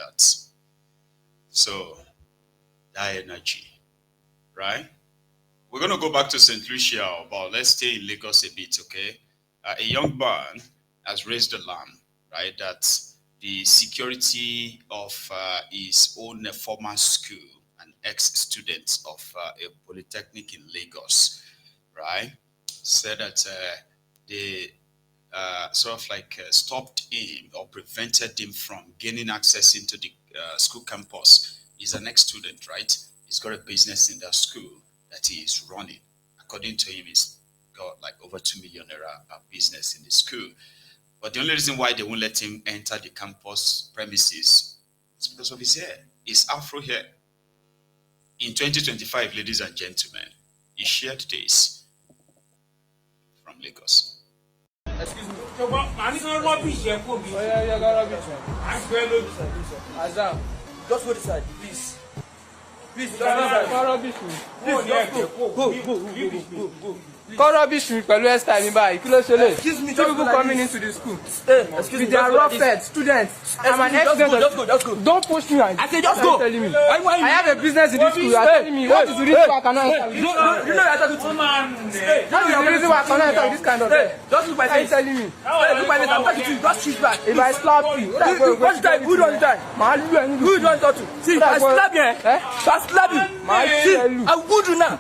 that. So, that energy, right? We're going to go back to St. Lucia, but let's stay in Lagos a bit, okay? A young man has raised alarm, right? That the security of his own former school, an ex-student of a polytechnic in Lagos, right? Said that they sort of like stopped him or prevented him from gaining access into the school campus. He's an ex-student, right? He's got a business in that school that he is running. According to him, he's got like over 2 million naira business in the school. But the only reason why they won't let him enter the campus premises is because of his hair. His afro hair. In 2025, ladies and gentlemen, he shared this from Lagos. Excuse me. So what? I need to rubbish here. Oh yeah, got rubbish. I swear, look. Azam, just go this side, please. Please, got rubbish. Go. Call rubbish me pẹ̀lú hairstyle mi báyìí. Kí ló ṣe lè? Excuse me, two people coming into the school. Excuse me, they are rough fed students. I'm an ex-student. Just go. Don't push me. I say just go. Telling me. I have a business in this school. You are telling me what is the reason why I cannot enter? You know you are talking to me. What is the reason why I cannot enter this kind of thing? Just look my face. Telling me. Look my face. I'm talking to you. Just shoot back. If I slap you, what's the time? Who don't die? Who don't talk to? See, I slap you. I slap you. See, I'm good now.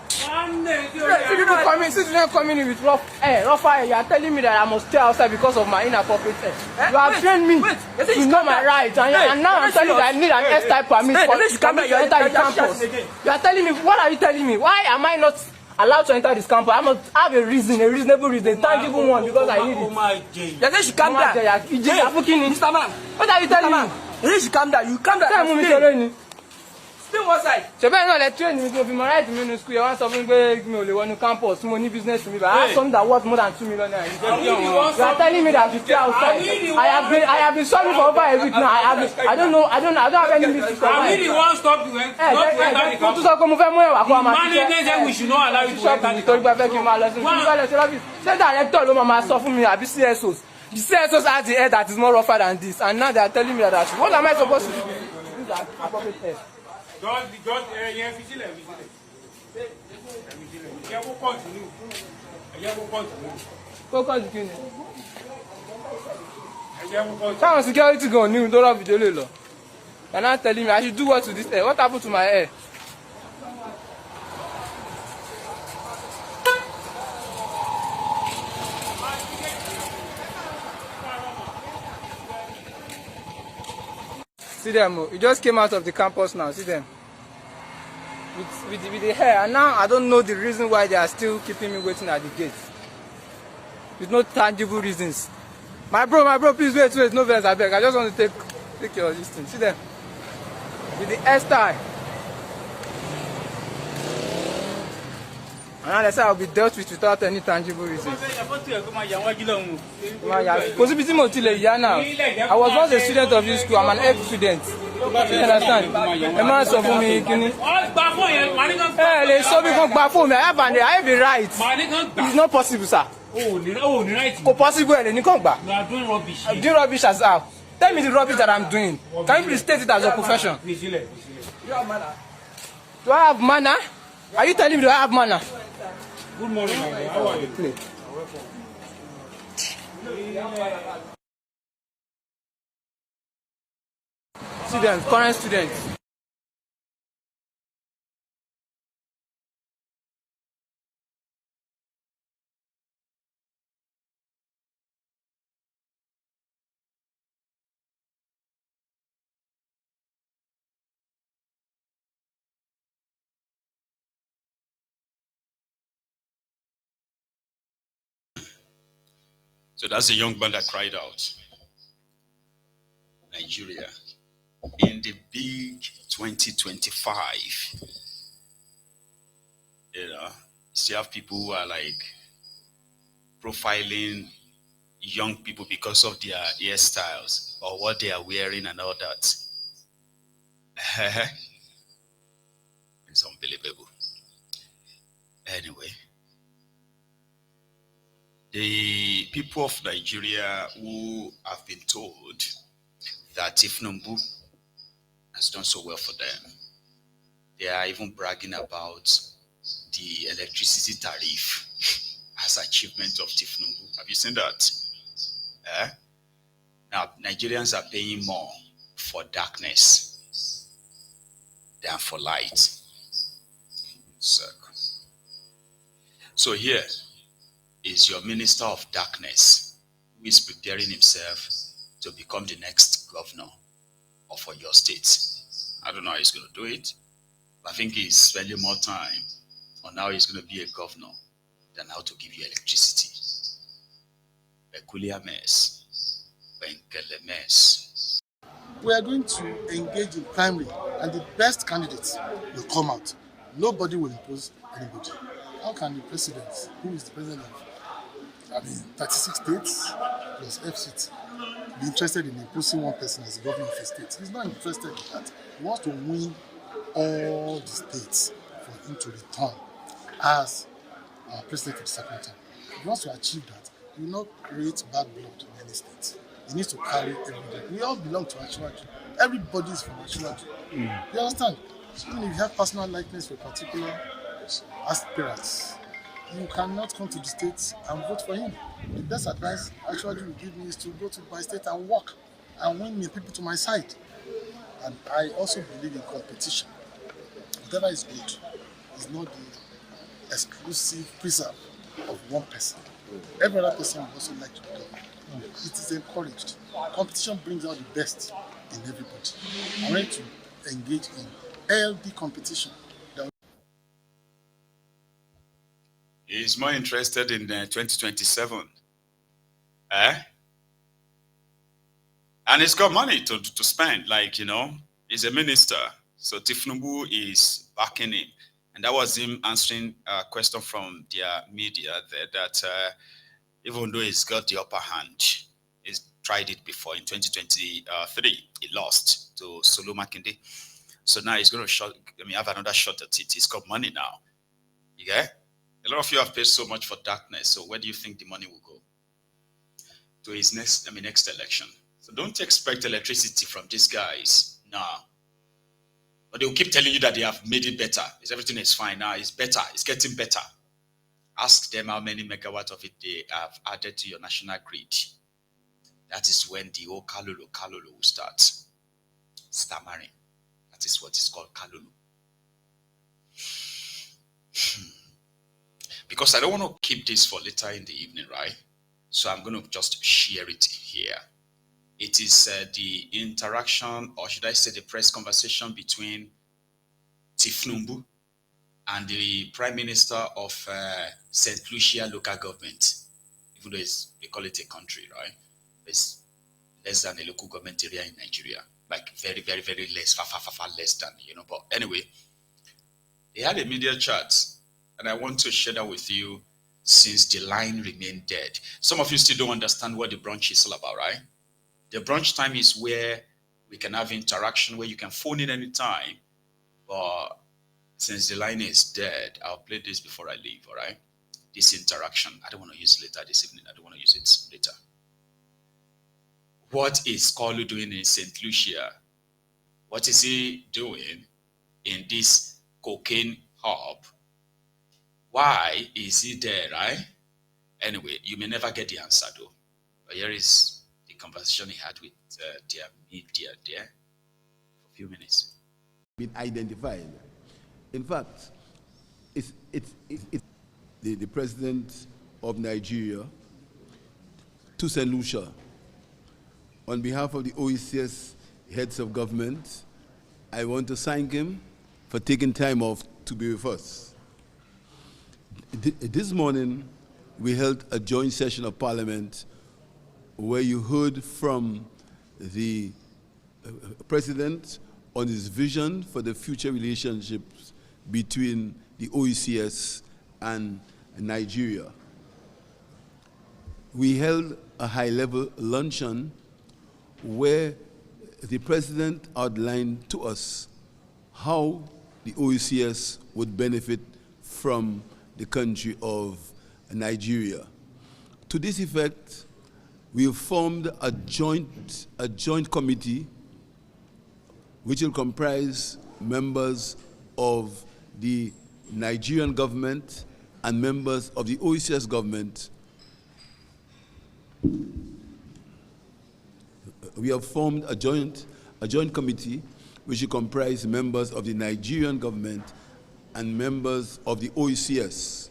Since you don't come in with rough air, you are telling me that I must stay outside because of my inappropriate hair. You have trained me to know my rights, and now I'm telling you that I need an S-type permit for me to enter the campus. You are telling me, what are you telling me? Why am I not allowed to enter this campus? I must have a reason, a reasonable reason, a tangible one, because I need it. You say she calm down. Mr. Man, what are you telling me? You say she calm down. You calm down. Still one side. Ṣé bẹ́ẹ̀ náà lẹ train mi tó fi mọ right mi ní school yẹn wọ́n sọ fún mi pé mi ò lè wọnú campus mo ní business mi but I have something that worth more than 2 million naira. You are telling me that you stay outside. I have been sorry for over a week now. I don't have any business to I really want stop you. Mo tún sọ pé mo fẹ́ mú ẹ̀wà kó a máa ṣiṣẹ́. Management say we should not allow you to enter the campus. Fẹ́ kí n máa lọ sí ibi ṣé director ló máa sọ fún mi àbí CSOs. The CSOs has the head that is more rougher than this and now they are telling me that what am I supposed to do? These are appropriate heads. Just vigilante. Continue. Focus kí ni? Táwọn security gan ní tó rọ̀ fìdí lè lọ. You are not telling me I should do what to this hair? What happened to my hair? See them, you just came out of the campus now, see them. With the hair, and now I don't know the reason why they are still keeping me waiting at the gate. With no tangible reasons. My bro, please wait, no verse, I beg. I just want to take your listing. See them. With the hairstyle. And now they say I'll be dealt with without any tangible reasons. Now. I was once a student of this school, I'm an ex-student. You understand? A man said for me, they saw me come back for me. I have a right. It's not possible, sir. It's possible, you come back. You are doing rubbish. I'm doing rubbish as well. Tell me the rubbish that I'm doing. Can you please state it as a profession? You have manner. Do I have manner? Are you telling me do I have manner? Good morning, man. How are you? Students, current students. So that's a young man that cried out. Nigeria. In the big 2025, still have people who are like profiling young people because of their hairstyles or what they are wearing and all that. It's unbelievable. Anyway, the people of Nigeria who have been told that if Tinubu has done so well for them. They are even bragging about the electricity tariff as achievement of Tinubu. Have you seen that? Eh? Now, Nigerians are paying more for darkness than for light. So here is your minister of darkness who is preparing himself to become the next governor of your state. I don't know how he's going to do it, but I think he's spending more time on how he's going to be a governor than how to give you electricity. Peculiar mess. Penkele mess. We are going to engage in primary, and the best candidates will come out. Nobody will impose anybody. How can the president, who is the president of 36 states plus F seats, be interested in imposing one person as the governor of a state? He's not interested in that. He wants to win all the states for him to return as president of the second term. If he wants to achieve that, he will not create bad blood in any state. He needs to carry everybody. We all belong to Ashwaju. Everybody is from Ashwaju. You understand? Even if you have personal likeness for particular aspirants, you cannot come to the state and vote for him. The best advice Ashwaju will give me is to go to my state and work and win me people to my side. And I also believe in competition. Whatever is good is not the exclusive preserve of one person. Every other person would also like to become. It is encouraged. Competition brings out the best in everybody. I'm ready to engage in healthy competition. He's more interested in 2027. Eh? And he's got money to spend, like, he's a minister. So Tinubu is backing him. And that was him answering a question from their media there that even though he's got the upper hand, he's tried it before in 2023. He lost to Solo Makinde. So now he's going to have another shot at it. He's got money now. Yeah? A lot of you have paid so much for darkness. So where do you think the money will go? To his next election. So don't expect electricity from these guys. No. But they will keep telling you that they have made it better. Everything is fine now. It's better. It's getting better. Ask them how many megawatts of it they have added to your national grid. That is when the old Kalulu will start stammering. That is what is called Kalulu. Because I don't want to keep this for later in the evening, right? So I'm going to just share it here. It is the interaction, or should I say the press conversation between Tinubu and the Prime Minister of St. Lucia local government. Even though they call it a country, right? It's less than a local government area in Nigeria. Like very, very, very less, far less than, But anyway, they had a media chat, and I want to share that with you since the line remained dead. Some of you still don't understand what the brunch is all about, right? The brunch time is where we can have interaction, where you can phone in anytime. But since the line is dead, I'll play this before I leave, all right? This interaction, I don't want to use it later this evening. I don't want to use it later. What is Kalu doing in St. Lucia? What is he doing in this cocaine hub? Why is he there, right? Anyway, you may never get the answer though. But here is the conversation he had with their media there for a few minutes. Been identified. In fact, it's the president of Nigeria to St. Lucia, on behalf of the OECS heads of government, I want to thank him for taking time off to be with us. This morning, we held a joint session of Parliament where you heard from the president on his vision for the future relationships between the OECS and Nigeria. We held a high-level luncheon where the president outlined to us how the OECS would benefit from the country of Nigeria. To this effect, we have formed a joint committee which will comprise members of the Nigerian government and members of the OECS government. We have formed a joint committee which will comprise members of the Nigerian government and members of the OECS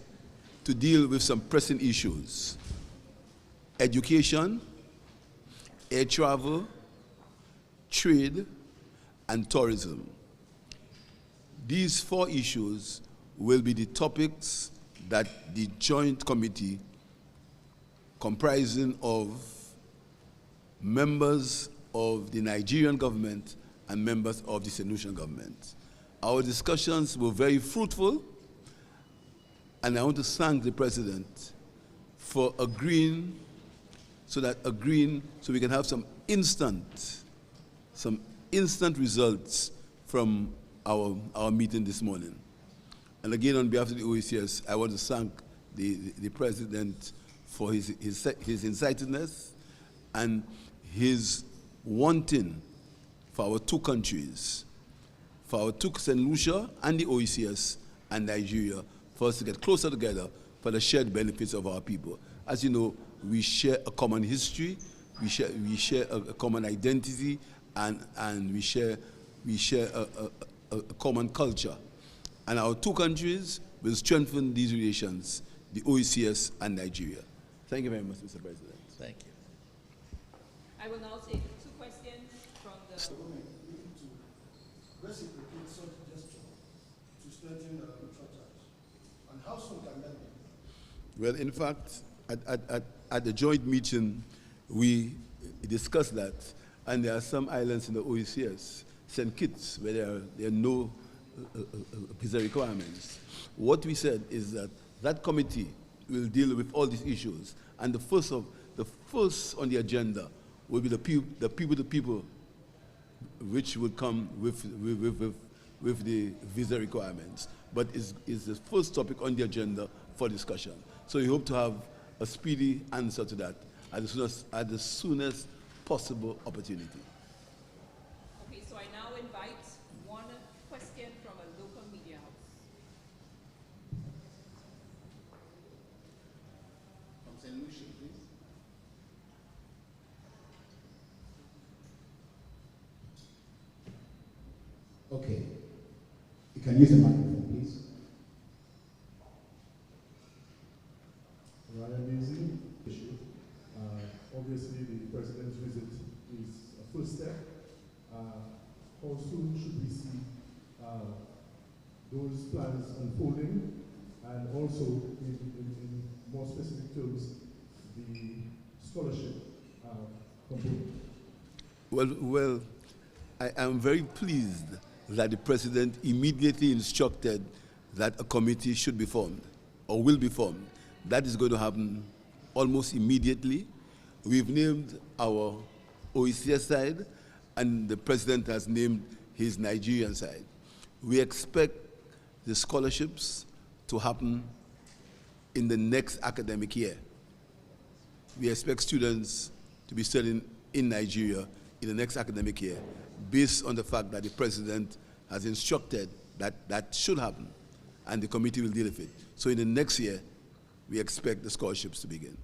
to deal with some pressing issues: education, air travel, trade, and tourism. These 4 issues will be the topics that the joint committee, comprising of members of the Nigerian government and members of the St. Lucian government. Our discussions were very fruitful, and I want to thank the President for agreeing so we can have some instant results from our meeting this morning. And again, on behalf of the OECS, I want to thank the President for his incisiveness and his wanting for our 2 countries, for our 2 St. Lucia and the OECS and Nigeria, for us to get closer together for the shared benefits of our people. As you know, we share a common history, we share a common identity, and we share a common culture. And our 2 countries will strengthen these relations, the OECS and Nigeria. Thank you very much, Mr. President. Thank you. I will now take 2 questions from the... Reciprocate such gesture to strengthen church. And how soon can that be? Well, in fact, at the joint meeting, we discussed that, and there are some islands in the OECS, St. Kitts, where there are no visa requirements. What we said is that committee will deal with all these issues, and the first on the agenda will be the people which would come with the visa requirements. But is the first topic on the agenda for discussion. So we hope to have a speedy answer to that at the soonest possible opportunity. Okay, so I now invite 1 question from a local media house. From St. Lucia, please. Okay. You can use the microphone, please. Ryan Beasley. Obviously, the president's visit is a first step. How soon should we see those plans unfolding? And also, in more specific terms, the scholarship component? Well, I am very pleased that the President immediately instructed that a committee should be formed, or will be formed. That is going to happen almost immediately. We've named our OECS side, and the President has named his Nigerian side. We expect the scholarships to happen in the next academic year. We expect students to be studying in Nigeria in the next academic year, based on the fact that the President has instructed that should happen, and the committee will deal with it. So in the next year, we expect the scholarships to begin.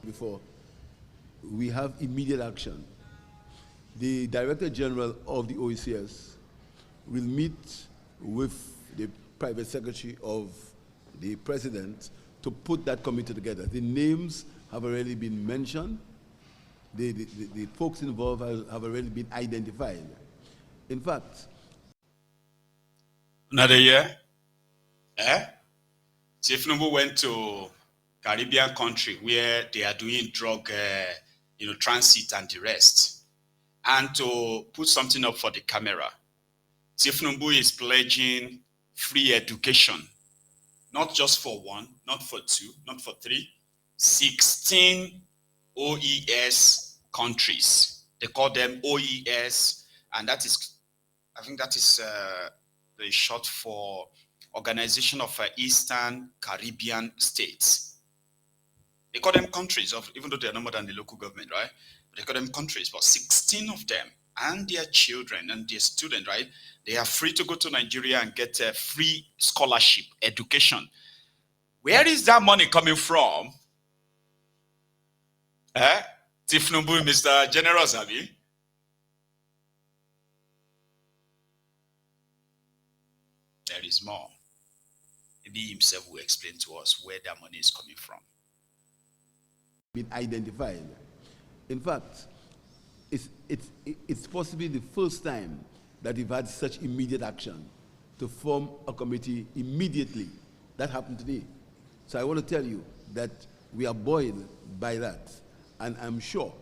Before, we have immediate action. The Director General of the OECS will meet with the Private Secretary of the President to put that committee together. The names have already been mentioned. The folks involved have already been identified. In fact, another year, Tinubu went to Caribbean country where they are doing drug, transit and the rest, and to put something up for the camera. Tinubu is pledging free education, not just for 1, not for 2, not for 3, 16 OES countries. They call them OES, and that is, I think that is the short for Organization of Eastern Caribbean States. They call them countries, even though they're no more than the local government, right? But they call them countries, but 16 of them and their children and their students, right? They are free to go to Nigeria and get a free scholarship, education. Where is that money coming from? Tinubu, Mr. General Zabi? There is more. Maybe himself will explain to us where that money is coming from. Been identified. In fact, it's possibly the first time that we've had such immediate action to form a committee immediately. That happened today. So I want to tell you that we are buoyed by that. And I'm sure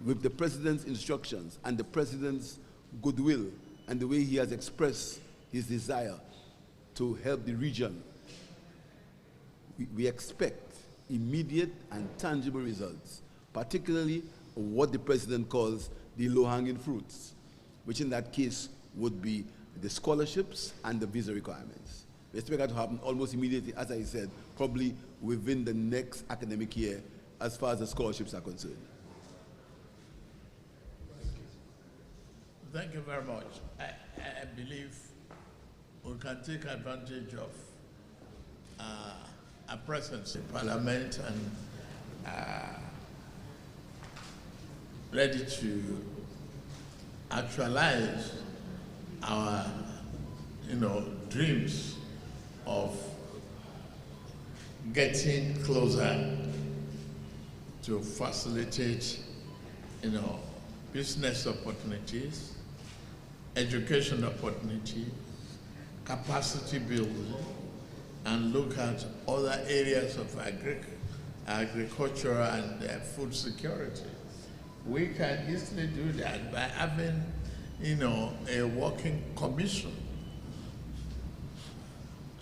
with the president's instructions and the president's goodwill and the way he has expressed his desire to help the region, we expect immediate and tangible results, particularly what the president calls the low-hanging fruits, which in that case would be the scholarships and the visa requirements. We expect that to happen almost immediately, as I said, probably within the next academic year, as far as the scholarships are concerned. Thank you very much. I believe we can take advantage of our presence in Parliament and ready to actualize our, dreams of getting closer to facilitate, business opportunities, education opportunity, capacity building, and look at other areas of agriculture and food security. We can easily do that by having, a working commission.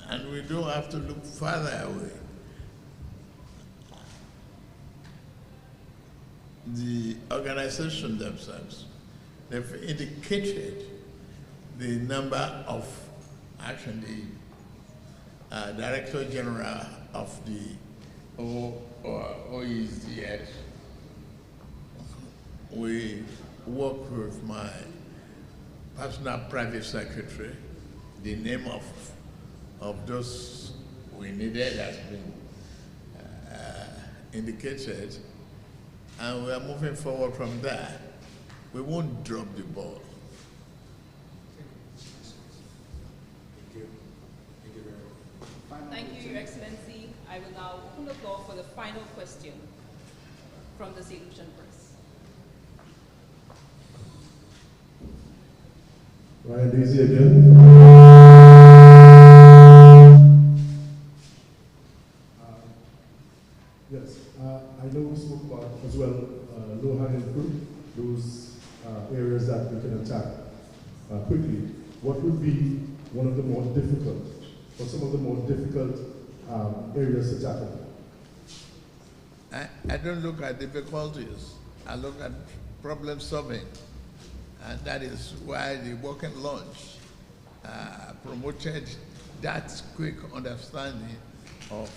And we don't have to look further away. The organization themselves, they've indicated the number of, actually, Director General of the OECS. We work with my personal private secretary. The name of those we needed has been indicated, and we are moving forward from there. We won't drop the ball. Thank you, Your Excellency. I will now open the floor for the final question from the Solution Press. Ryan Daisy again. Yes, I know we spoke about as well low-hanging fruit, those areas that we can attack quickly. What would be one of the more difficult, or some of the more difficult areas to tackle? I don't look at difficulties. I look at problem solving. And that is why the working lunch promoted that quick understanding of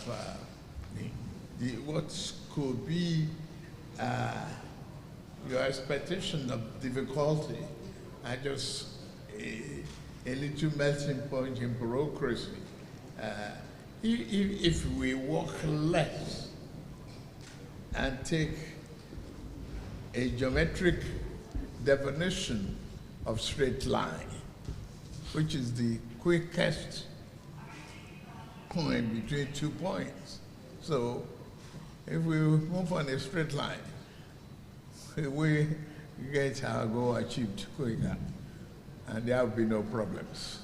what could be your expectation of difficulty, and just a little melting point in bureaucracy. If we work less and take a geometric definition of straight line, which is the quickest point between 2 points. So if we move on a straight line, we get our goal achieved quicker, and there will be no problems.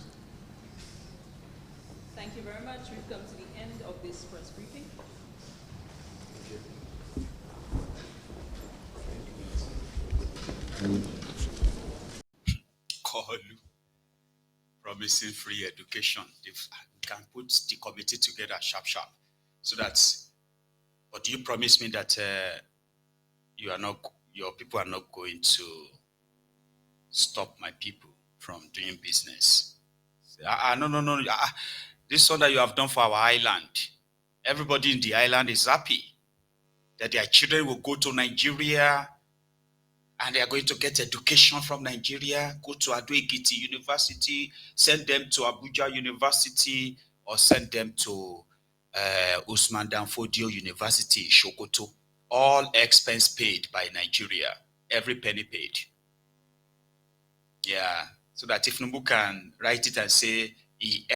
Thank you very much. We've come to the end of this press briefing. Kolu, promising free education. We can put the committee together sharp, so that. But you promise me that your people are not going to stop my people from doing business. No. This one that you have done for our island, everybody in the island is happy. that their children will go to Nigeria and they are going to get education from Nigeria, go to Ado-Ekiti University, send them to Abuja University, or send them to Usman Danfodio University, Sokoto. All expense paid by Nigeria, every penny paid. Yeah, so that if Tinubu can write it and say he